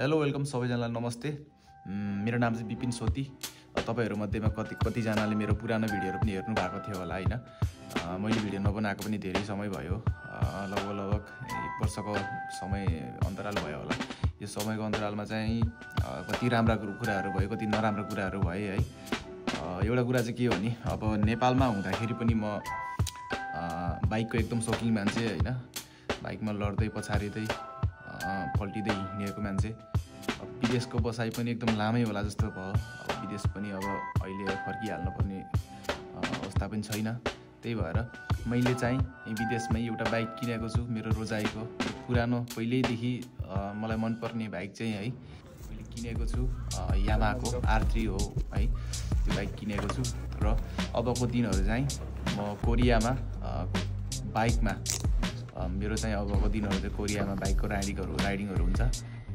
Hello welcome सबैजनालाई नमस्ते। मेरो नाम चाहिँ विपिन सोती। तपाईहरुमध्येमा कतिजनाले मेरो पुरानो भिडियोहरु पनि हेर्नु भएको थियो होला हैन। मैले भिडियो नबनाएको पनि धेरै समय भयो, लगभग 1 वर्षको समय अन्तराल भयो होला। यो समयको अन्तरालमा चाहिँ कति राम्रा कुराहरु भयो, कति नराम्रा कुराहरु भए है। एउटा कुरा चाहिँ के हो भने अब नेपालमा हुँदाखेरि पनि म बाइकको एकदम शौकिन मान्छे हैन। बाइकमा लड्दै पछारिदै पल्टिदै हिँडेको मान्छे। विदेशको बसाइ पनि एकदम लामै होला जस्तो भयो। विदेश पनि अब अहिले फर्किहाल्नु पर्ने अवस्था पनि छैन। त्यही भएर मैले चाहिँ विदेशमै एउटा बाइक किनेको छु। मेरो रोजाइको पुरानो पहिल्यैदेखि मलाई मनपर्ने बाइक चाहिँ है मैले किनेको छु। यामाहाको R3 हो है। त्यो बाइक किनेको छु र अबको दिनहरु चाहिँ म कोरियामा बाइकमा मेरो चाहिँ अबको दिनहरु चाहिँ कोरियामा बाइकको राइडिङहरु हुन्छ।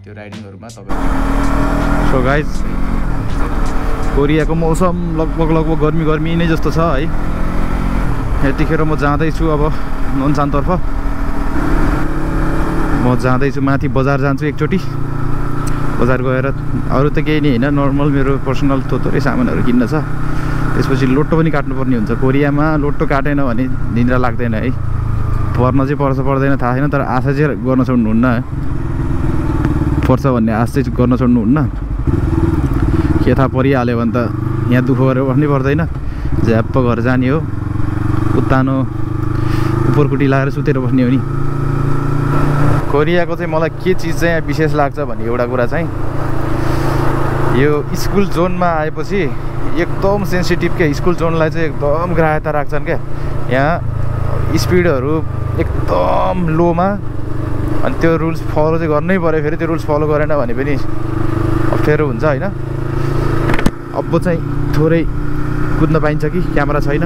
त्यो राइडिङहरुमा तपाईहरु सो गाइज कोरियाको मौसम लगभग गर्मी नै जस्तो छ है। यतिखेर म जाँदै छु अब नोनसानतर्फ। म जाँदै छु माथि बजार जान्छु एकचोटी। बजार गएर अरु त केही नि हैन, नर्मल मेरो पर्सनल थोरै सामानहरु किन्न छ। त्यसपछि लोटो पनि काट्नुपर्ने हुन्छ। कोरियामा लोटो काटेन भने निद्रा लाग्दैन है। पर्न चाहिँ पर्दैन थाहा छैन, तर आशा चाहिँ गर्न छोड्नुहुन्न। पर्छ भन्ने आशा चाहिँ गर्न छोड्नुहुन्न। के थाहा परिहाल्यो भने त यहाँ दुःख गरेर बस्नै पर्दैन। झ्याप्प घर जाने हो, उत्तानो उपरकुटी लगाएर सुतेर बस्ने हो नि। कोरियाको चाहिँ मलाई के चिज चाहिँ विशेष लाग्छ भन्ने एउटा कुरा चाहिँ यो स्कुल जोनमा आएपछि एकदम सेन्सिटिभ के स्कुल जोनलाई चाहिँ एकदम ग्राह्यता राख्छन् क्या। यहाँ स्पिडहरू एकदम लोमा, अनि त्यो रुल्स फलो चाहिँ गर्नै पर्यो। फेरि त्यो रुल्स फलो गरेन भने पनि अप्ठ्यारो हुन्छ हैन। अब चाहिँ थोरै कुद्न पाइन्छ कि क्यामेरा छैन।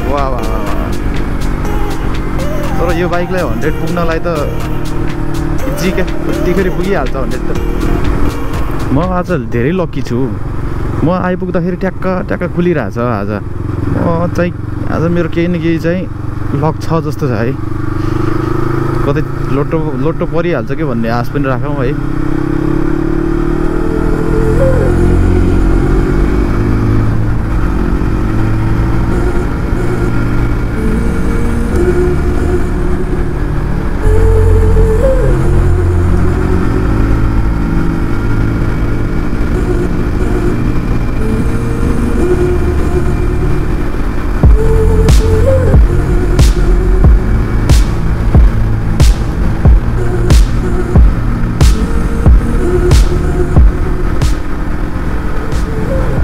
वाह वाह वाह। तर यो बाइकलाई 100 पुग्नलाई त इजी क्या, उतिखेर पुगिहाल्छ 100 त। म आज धेरै लक्की छु। म आइपुग्दाखेरि ट्याक्क खुलिरहेछ आज। म चाहिँ आज मेरो केही न केही चाहिँ लक छ जस्तो छ है। कतै लोटो परिहाल्छ कि भन्ने आश पनि राखौँ है।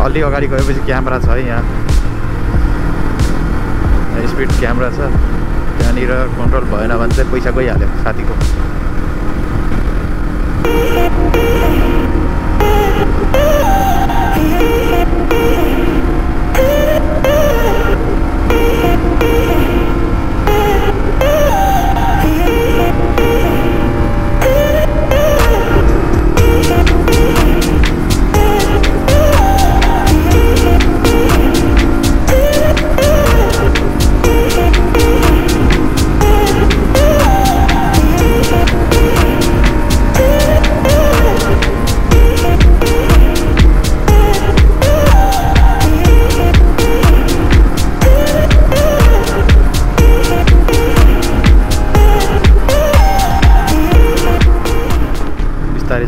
अलि अगाडि गएपछि क्यामेरा छ है। यहाँ स्पिड क्यामेरा छ। त्यहाँनिर कन्ट्रोल भएन भने चाहिँ पैसा गइहाल्यो साथीको।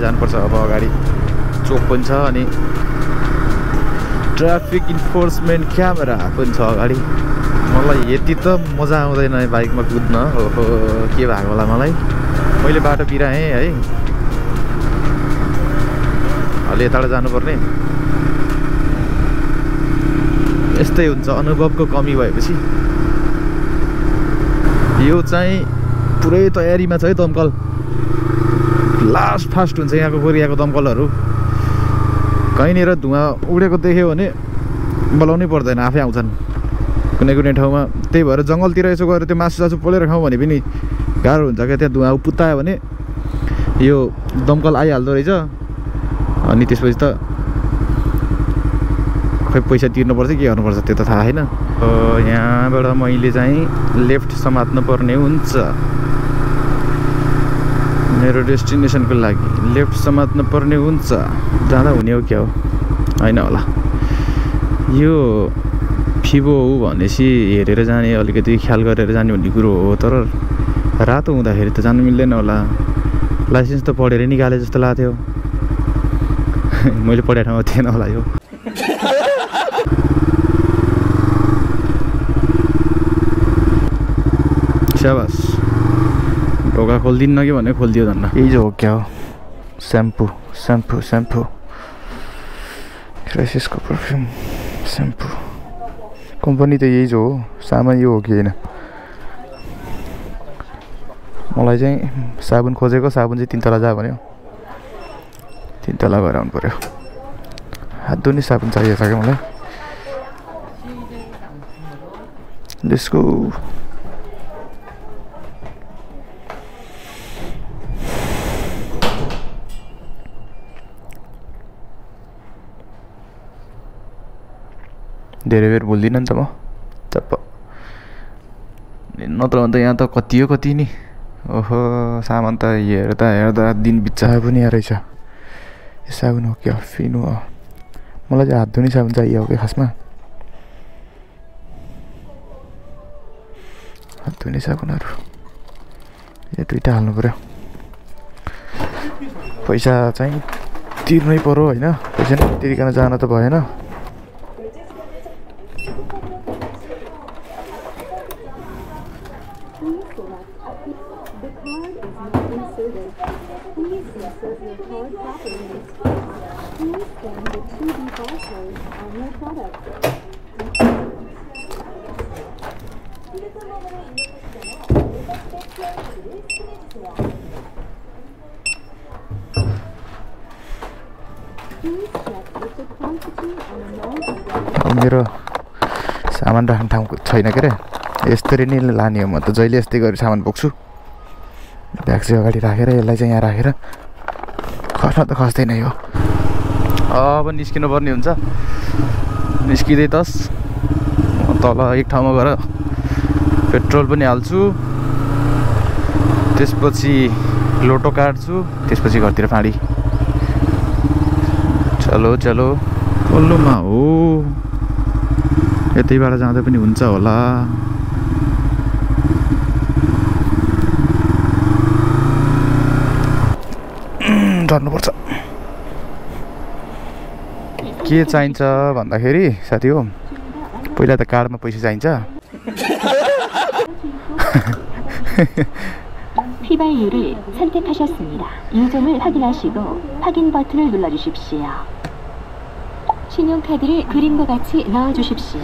जानुपर्छ। अब अगाडि चोक पनि छ अनि ट्राफिक इन्फोर्समेन्ट क्यामेरा पनि छ अगाडि। मलाई यति त मजा आउँदैन बाइकमा कुद्न। ओहो के भएको होला मलाई। मैले बाटो बिराएँ है। अलि यताबाट जानुपर्ने। यस्तै हुन्छ अनुभवको कमी भएपछि। यो चाहिँ पुरै तयारीमा छ है दमकल। लास्ट फास्ट हुन्छ यहाँको कोरियाको दमकलहरू। कहीँनिर धुवा उडेको देख्यो भने बोलाउनै पर्दैन, आफै आउँछन् कुनै ठाउँमा। त्यही भएर जङ्गलतिर यसो गएर त्यो मासु पोलेर खाउँ भने पनि गाह्रो हुन्छ क्या। त्यहाँ धुवा पुत्तायो भने यो दमकल आइहाल्दो रहेछ। अनि त्यसपछि त खै पैसा तिर्नुपर्छ के गर्नुपर्छ त्यो त थाहा छैन। यहाँबाट मैले चाहिँ लेफ्ट समात्नु पर्ने हुन्छ मेरो डेस्टिनेसनको लागि। लेफ्ट समात्नु पर्ने हुन्छ। जाँदा हुने हो क्या हो होइन होला। यो फिबो हो भनेपछि हेरेर जाने, अलिकति ख्याल गरेर जाने भन्ने कुरो हो। तर रातो हुँदाखेरि त जानु मिल्दैन होला। लाइसेन्स त पढेर निकाले जस्तो लाग्थ्यो। मैले पढाएको ठाउँमा थिएन होला यो। शाबास। ढोका खोलिदिन्न कि भने खोलिदियो धन्न। यही जो हो क्या हो। स्याम्पू स्याम्पू स्याम्पू क्राइसिसको पर्फ्युम स्याम्पू। कम्पनी त यही जो हो। सामान यो हो कि होइन। मलाई चाहिँ साबुन खोजेको, साबुन चाहिँ 3 तला जा भन्यो। 3 तला गएर आउनु पर्यो। हात धुने साबुन चाहिएको छ क्या मलाई। Let's go. धेरै बेर बोल्दिनँ नि त म। चप्प। नत्र भने त यहाँ त कति हो कति नि। ओहो सामान त हेर्दा दिन बित्छ पनि रहेछ। यो साबुन हो क्या फिनो हो। मलाई चाहिँ हात धुने साबुन चाहियो क्या खासमा। हात धुने साबुनहरू यो 2टा हाल्नु पर्यो। पैसा चाहिँ तिर्नै पर्यो होइन। पैसा नतिरिकन जान त भएन। मेरो सामान राख्ने ठाउँ छैन के अरे। यस्तरी नै लाने हो म त। जहिले यस्तै गरी सामान बोक्छु। ब्याग चाहिँ अगाडि राखेर यसलाई चाहिँ यहाँ राखेर खस्न त खस्दैन यो। अब निस्किनु पर्ने हुन्छ। निस्किँदै तस तल एक ठाउँमा गएर पेट्रोल पनि हाल्छु। त्यसपछि लोटो काट्छु। त्यसपछि घरतिर फाँडी। चलो चलो। पल्लोमा हो। यतैबाट जाँदा पनि हुन्छ होला। झर्नुपर्छ। के चाहिन्छ भन्दाखेरि साथी हो, पहिला त कार्डमा पैसा चाहिन्छ। 휘발유를 선택하셨습니다. 유종을 확인하시고 확인 버튼을 눌러주십시오. 신용카드를 그림과 같이 넣어주십시오.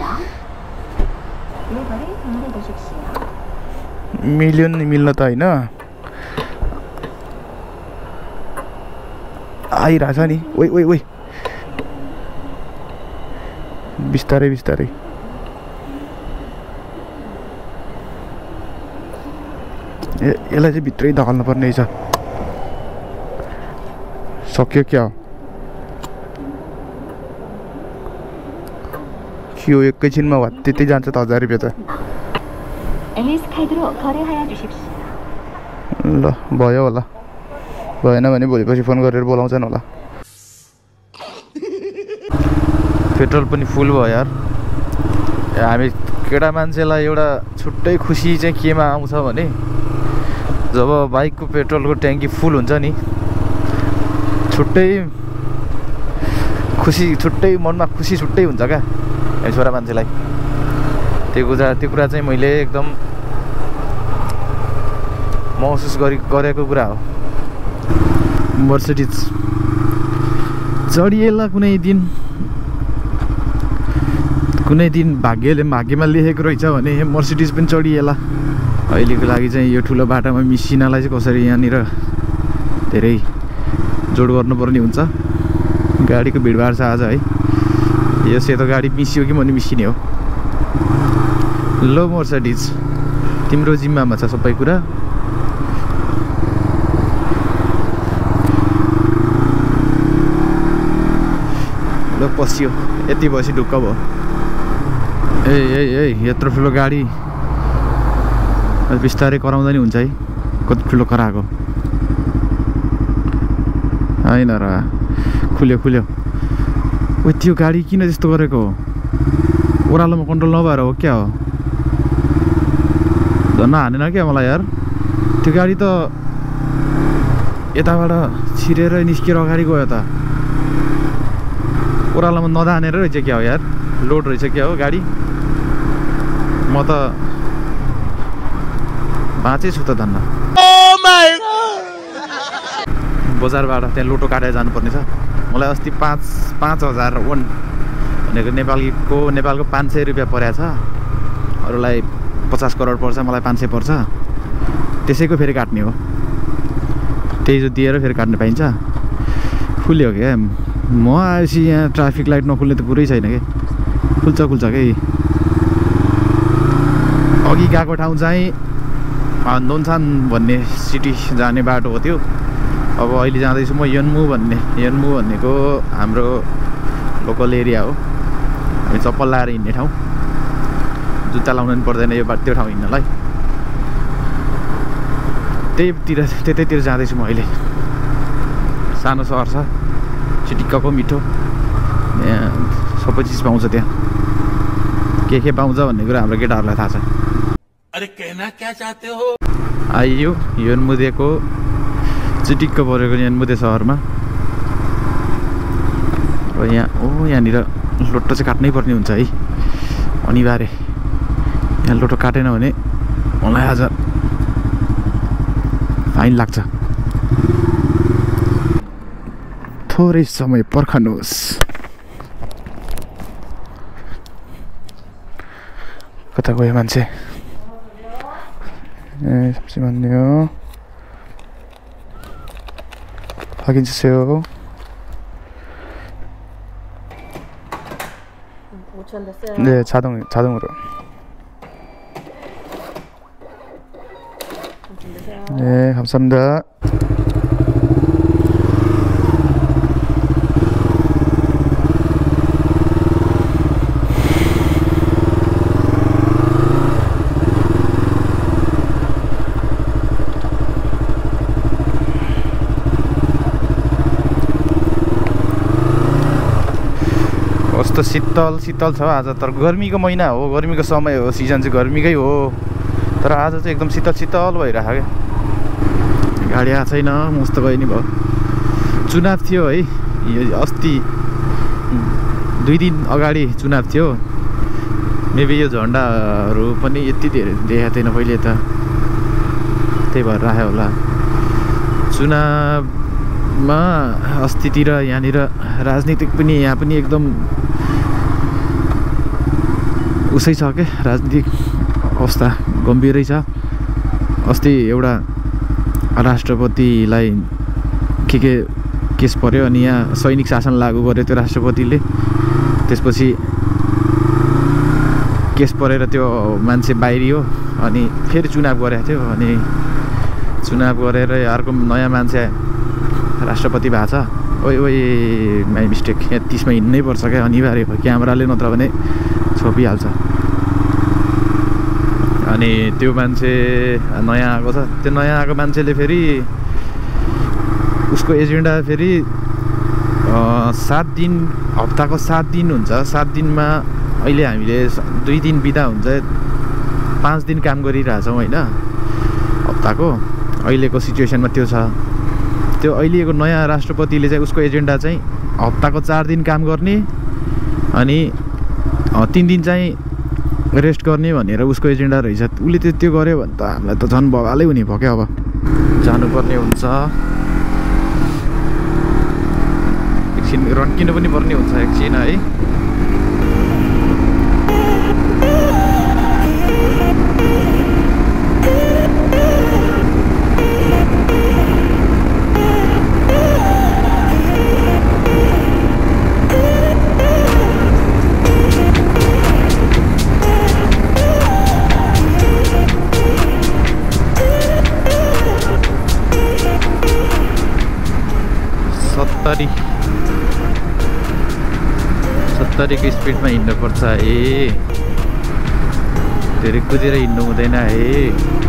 요거를 당겨주십시오. मिलियन मिल्न त होइन। आइरहेछ नि। ओइ ओइ ओइ बिस्तारै बिस्तारै। यसलाई चाहिँ भित्रै धकाल्नु पर्ने रहेछ। सक्यो क्या के हो। एकैछिनमा त्यतै जान्छ त 1000 रुपियाँ त। LS 카드로 거래하여 주십시오. ल भयो होला। भएन भने भोलिपछि फोन गरेर बोलाउँछन् होला। पेट्रोल पनि फुल भयो यार। हामी केटा मान्छेलाई एउटा छुट्टै खुसी चाहिँ केमा आउँछ भने जब बाइकको पेट्रोलको ट्याङ्की फुल हुन्छ नि, छुट्टै खुसी, छुट्टै मनमा खुसी छुट्टै हुन्छ क्या छोरा मान्छेलाई। त्यो कुरा चाहिँ मैले एकदम महसुस गरेको कुरा हो। मर्सिडिज चढिएला कुनै दिन भाग्यमा लेखेको रहेछ भने मर्सिडिज पनि चढिएला। अहिलेको लागि चाहिँ यो ठुलो बाटामा मिसिनलाई चाहिँ कसरी यहाँनिर धेरै जोड गर्नुपर्ने हुन्छ। गाडीको भिडभाड छ आज है। यो सेतो गाडी मिसियो कि पनि मिसिने हो। लो मर्सिडिज तिम्रो जिम्मामा छ सबै कुरा। ल पसियो यति बसी ढुक्क भयो ए ए ए यत्रो ठुलो गाडी बिस्तारै कराउँदा नि हुन्छ है कति ठुलो कराएको होइन र खुल्यो खुल्यो ओ त्यो गाडी किन त्यस्तो गरेको हो ओह्रालोमा कन्ट्रोल नभएर हो क्या हो झन् हानेन क्या मलाई यार त्यो गाडी त यताबाट छिरेर निस्केर अगाडि गयो त ओह्रालोमा नदानेर रहेछ क्या हो यार लोड रहेछ क्या हो गाडी म त बाँचेछु त धन्न बजारबाट त्यहाँ लोटो काटेर जानुपर्ने छ मलाई अस्ति 5,000 वन भनेको नेपालको 500 रुपियाँ परेको छ अरूलाई 50 करोड पर्छ मलाई 500 पर्छ त्यसैको फेरि काट्ने हो त्यही जो दिएर फेरि काट्न पाइन्छ खुल्यो क्या म आएपछि यहाँ ट्राफिक लाइट नखुल्ने त कुरै छैन कि खुल्छ कि अघि गएको ठाउँ चाहिँ दोनसान भन्ने सिटी जाने बाटो हो त्यो अब अहिले जाँदैछु म यन्मु भनेको हाम्रो लोकल एरिया हो हामी चप्पल लाएर हिँड्ने ठाउँ जुत्ता लाउनु पनि पर्दैन यो त्यो ठाउँ हिँड्नलाई त्यतैतिर जाँदैछु म अहिले सानो सहर छ चिटिक्कको मिठो यहाँ सबै चिज पाउँछ त्यहाँ के पाउँछ भन्ने कुरा हाम्रो केटाहरूलाई थाहा छ अरे कहना क्या चाहते हो आइयो यन्मुदेको चिटिक्क परेको यन्मुदे सहरमा र यहाँनिर लोटो चाहिँ काट्नै पर्ने हुन्छ है अनिवार्य यहाँ लोटो काटेन भने मलाई आज फाइन लाग्छ थोरै समय पर्खनुहोस् कता गयो मान्छे ए सबसे भन्ने हो 확인주세요. 네, 자동으로. 네, 감사합니다. कस्तो शीतल छ आज तर गर्मीको महिना हो गर्मीको समय हो सिजन चाहिँ गर्मीकै हो तर आज चाहिँ एकदम शीतल भइरहेको क्या गाडी आएको छैन मस्त गयो नि भयो चुनाव थियो है अस्ति 2 दिन अगाडि चुनाव थियो मेबी यो झन्डाहरू पनि यति धेरै देखाएको थिएन पहिले त त्यही भएर राख्यो होला चुनावमा अस्तितिर यहाँनिर राजनीतिक पनि यहाँ पनि एकदम उसै छ के राजनीतिक अवस्था गम्भीरै छ अस्ति एउटा राष्ट्रपतिलाई के केस पर्यो अनि यहाँ सैनिक शासन लागू गर्यो त्यो राष्ट्रपतिले त्यसपछि केस परेर त्यो मान्छे बाहिरियो अनि फेरि चुनाव गरेको थियो अनि चुनाव गरेर अर्को नयाँ मान्छे राष्ट्रपति भएको छ ओइ माई मिस्टेक यहाँ 30 मा हिँड्नै पर्छ क्या अनिवार्य भयो क्यामेराले नत्र भने छोपिहाल्छ अनि त्यो मान्छे नयाँ आएको छ त्यो नयाँ आएको मान्छेले फेरि उसको एजेन्डा फेरि 7 दिन हप्ताको 7 दिन हुन्छ 7 दिनमा अहिले हामीले 2 दिन बिदा हुन्छ 5 दिन काम गरिरहेछौँ होइन हप्ताको अहिलेको सिचुएसनमा त्यो छ त्यो अहिलेको नयाँ राष्ट्रपतिले चाहिँ उसको एजेन्डा चाहिँ हप्ताको 4 दिन काम गर्ने अनि 3 दिन चाहिँ रेस्ट गर्ने भनेर उसको एजेन्डा रहेछ उसले त्यो गर्यो भने त हामीलाई त झन् बगालै हुने भयो क्या अब जानुपर्ने हुन्छ एकछिन रन्किनु पनि पर्ने हुन्छ एकछिन है 70 को स्पिडमा हिँड्नुपर्छ है, धेरै कुदेर हिँड्नु हुँदैन है।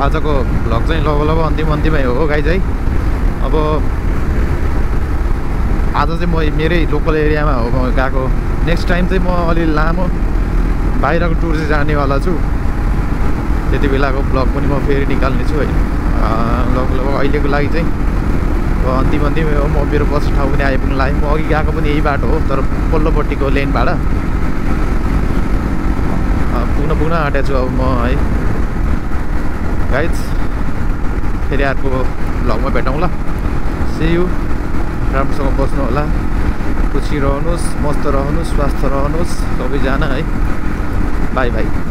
आजको भ्लग चाहिँ लगभग अन्तिमै हो गाइज है। अब आज चाहिँ म मेरै लोकल एरियामा हो म गएको। नेक्स्ट टाइम चाहिँ म अलि लामो बाहिरको टुर चाहिँ जानेवाला छु। त्यति बेलाको भ्लग पनि म फेरि निकाल्ने छु है। लगभग अहिलेको लागि चाहिँ अन्तिमै हो। म मेरो बस ठाउँ पनि आइपुग्नु लाग्यो। म अघि गएको पनि यही बाटो हो, तर पल्लोपट्टिको लेनबाट पुग्न आँटेको छु अब म है गाइज। फेरि अर्को भ्लगमा भेटौँ ल। See you. राम्रोसँग बस्नु होला, खुसी रहनुहोस्, मस्त रहनुहोस्, स्वस्थ रहनुहोस् सबैजना है। By by.